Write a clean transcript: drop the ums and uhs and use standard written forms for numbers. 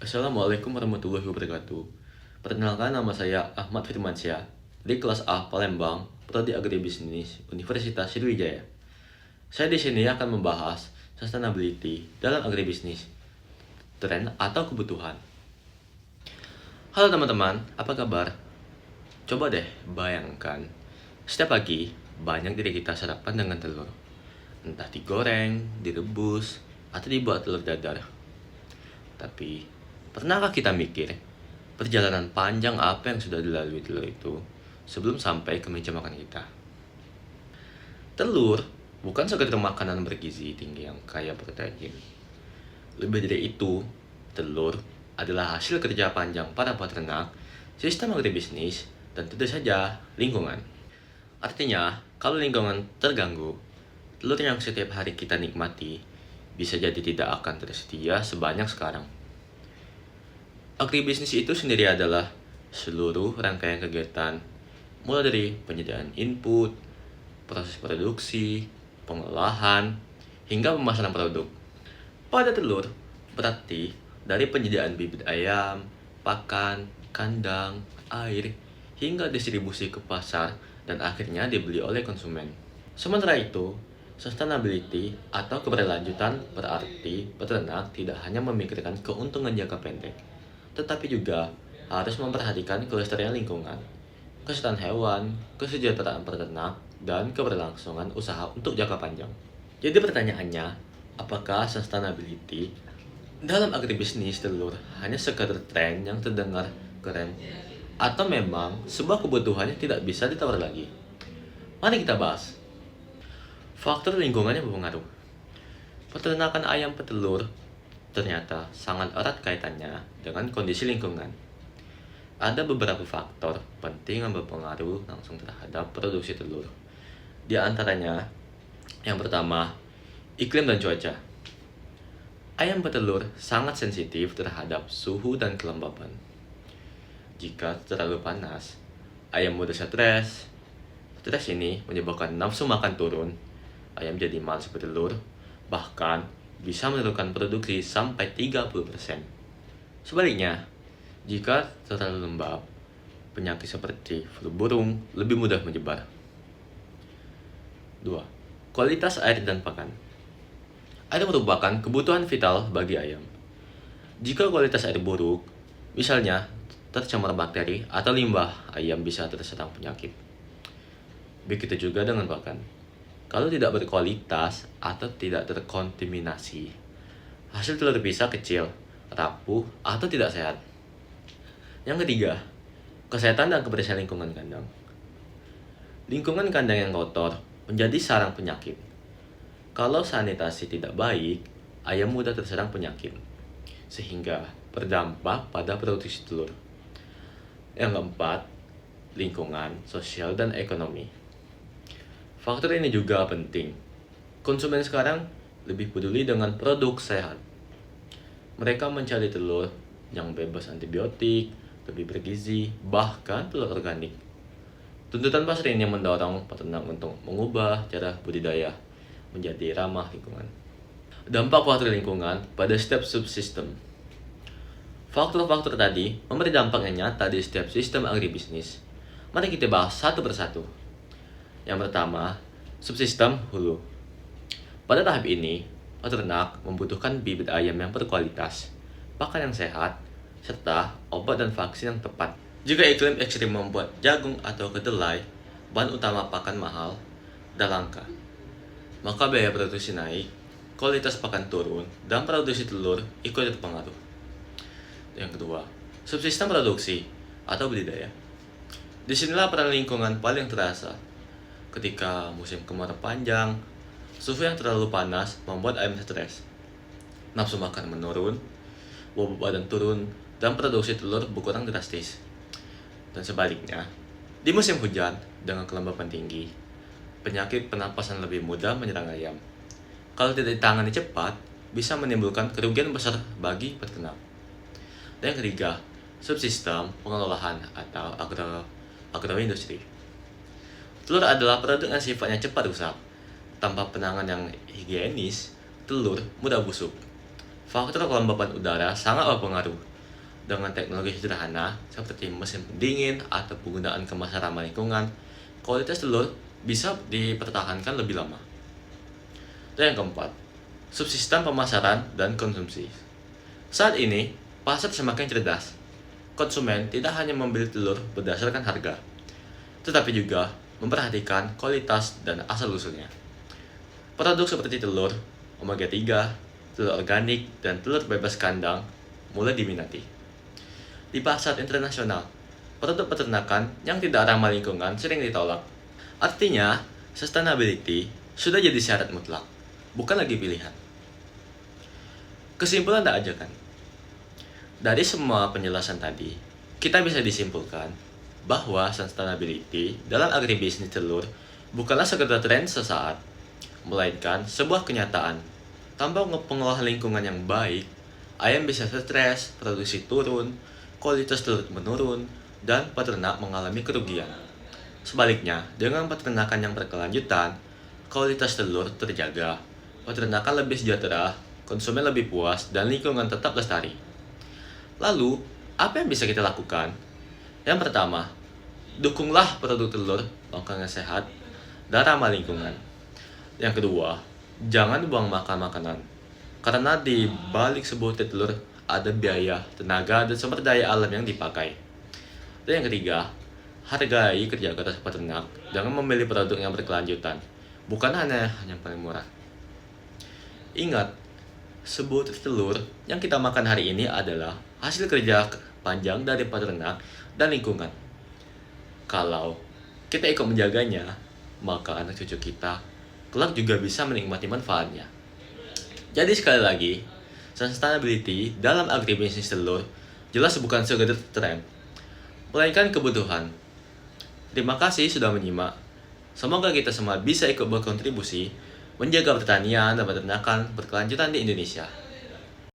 Assalamualaikum warahmatullahi wabarakatuh. Perkenalkan, nama saya Ahmad Firmansyah di kelas A Palembang, Prodi Agribisnis Universitas Sriwijaya. Saya di sini akan membahas sustainability dalam agribisnis, tren atau kebutuhan. Halo teman-teman, apa kabar? Coba deh bayangkan, setiap pagi banyak dari kita sarapan dengan telur. Entah digoreng, direbus, atau dibuat telur dadar. Tapi, pernahkah kita mikir perjalanan panjang apa yang sudah dilalui telur itu sebelum sampai ke meja makan kita? Telur bukan sekedar makanan bergizi tinggi yang kaya protein. Lebih dari itu, telur adalah hasil kerja panjang para peternak, sistem agribisnis, dan tentu saja lingkungan. Artinya, kalau lingkungan terganggu, telur yang setiap hari kita nikmati bisa jadi tidak akan tersedia sebanyak sekarang. Agribisnis itu sendiri adalah seluruh rangkaian kegiatan, mulai dari penyediaan input, proses produksi, pengolahan, hingga pemasaran produk. Pada telur, berarti dari penyediaan bibit ayam, pakan, kandang, air, hingga distribusi ke pasar dan akhirnya dibeli oleh konsumen. Sementara itu, sustainability atau keberlanjutan berarti peternak tidak hanya memikirkan keuntungan jangka pendek, tetapi juga harus memperhatikan kelestarian lingkungan, kesehatan hewan, kesejahteraan peternak, dan keberlangsungan usaha untuk jangka panjang. Jadi pertanyaannya, apakah sustainability dalam agribisnis telur hanya sekadar tren yang terdengar keren, atau memang sebuah kebutuhan yang tidak bisa ditawar lagi? Mari kita bahas. Faktor lingkungan yang berpengaruh. Peternakan ayam petelur ternyata sangat erat kaitannya dengan kondisi lingkungan. Ada beberapa faktor penting yang berpengaruh langsung terhadap produksi telur. Di antaranya, yang pertama, iklim dan cuaca. Ayam petelur sangat sensitif terhadap suhu dan kelembapan. Jika terlalu panas, ayam mudah stres. Stres ini menyebabkan nafsu makan turun, ayam jadi malas bertelur, bahkan bisa menurunkan produksi sampai 30%. Sebaliknya, jika terlalu lembab, penyakit seperti flu burung lebih mudah menyebar. 2. Kualitas air dan pakan. Air merupakan kebutuhan vital bagi ayam. Jika kualitas air buruk, misalnya tercemar bakteri atau limbah, ayam bisa terserang penyakit. Begitu juga dengan pakan. Kalau tidak berkualitas atau tidak terkontaminasi, hasil telur bisa kecil, rapuh, atau tidak sehat. Yang ketiga, kesehatan dan kebersihan lingkungan kandang. Lingkungan kandang yang kotor menjadi sarang penyakit. Kalau sanitasi tidak baik, ayam mudah terserang penyakit, sehingga berdampak pada produksi telur. Yang keempat, lingkungan, sosial, dan ekonomi. Faktor ini juga penting. Konsumen sekarang lebih peduli dengan produk sehat. Mereka mencari telur yang bebas antibiotik, lebih bergizi, bahkan telur organik. Tuntutan pasar ini mendorong peternak untuk mengubah cara budidaya menjadi ramah lingkungan. Dampak faktor lingkungan pada setiap subsistem. Faktor-faktor tadi memberi dampak yang nyata di setiap sistem agribisnis. Mari kita bahas satu persatu. Yang pertama, subsistem hulu. Pada tahap ini, peternak membutuhkan bibit ayam yang berkualitas, pakan yang sehat, serta obat dan vaksin yang tepat. Jika iklim ekstrim membuat jagung atau kedelai, bahan utama pakan mahal dan langka, maka biaya produksi naik, kualitas pakan turun, dan produksi telur ikut terpengaruh. Yang kedua, subsistem produksi atau budidaya. Disinilah peran lingkungan paling terasa. Ketika musim kemarau panjang, suhu yang terlalu panas membuat ayam stres. Nafsu makan menurun, bobot badan turun, dan produksi telur berkurang drastis. Dan sebaliknya, di musim hujan dengan kelembapan tinggi, penyakit pernapasan lebih mudah menyerang ayam. Kalau tidak ditangani cepat, bisa menimbulkan kerugian besar bagi peternak. Dan yang ketiga, subsistem pengolahan atau agroindustri. Telur adalah produk yang sifatnya cepat rusak. Tanpa penanganan yang higienis, telur mudah busuk. Faktor kelembapan udara sangat berpengaruh. dengan teknologi sederhana seperti mesin pendingin atau penggunaan kemasan ramah lingkungan, kualitas telur bisa dipertahankan lebih lama. Dan yang keempat, subsistem pemasaran dan konsumsi. Saat ini, pasar semakin cerdas. Konsumen tidak hanya membeli telur berdasarkan harga, tetapi juga memperhatikan kualitas dan asal-usulnya. Produk seperti telur, omega 3, telur organik, dan telur bebas kandang mulai diminati. Di pasar internasional, produk peternakan yang tidak ramah lingkungan sering ditolak. Artinya, sustainability sudah jadi syarat mutlak, bukan lagi pilihan. Kesimpulan tak aja kan? Dari semua penjelasan tadi, kita bisa disimpulkan bahwa sustainability dalam agribisnis telur bukanlah sekedar tren sesaat, melainkan sebuah kenyataan. Tanpa pengolahan lingkungan yang baik, ayam bisa stres, produksi turun, kualitas telur menurun, dan peternak mengalami kerugian. Sebaliknya, dengan peternakan yang berkelanjutan, kualitas telur terjaga, peternakan lebih sejahtera, konsumen lebih puas, dan lingkungan tetap lestari. Lalu, apa yang bisa kita lakukan? Yang pertama, dukunglah produk telur yang sehat dan ramah lingkungan. Yang kedua, jangan buang makanan, karena di balik sebuah telur ada biaya, tenaga, dan sumber daya alam yang dipakai. Dan yang ketiga, hargai kerja keras peternak. Jangan memilih produk yang berkelanjutan, bukan hanya yang paling murah. Ingat, sebuah telur yang kita makan hari ini adalah hasil kerja panjang dari peternak dan lingkungan. Kalau kita ikut menjaganya, maka anak cucu kita kelak juga bisa menikmati manfaatnya. Jadi sekali lagi, sustainability dalam agribisnis telur jelas bukan sekedar tren, melainkan kebutuhan. Terima kasih sudah menyimak. Semoga kita semua bisa ikut berkontribusi menjaga pertanian dan peternakan berkelanjutan di Indonesia.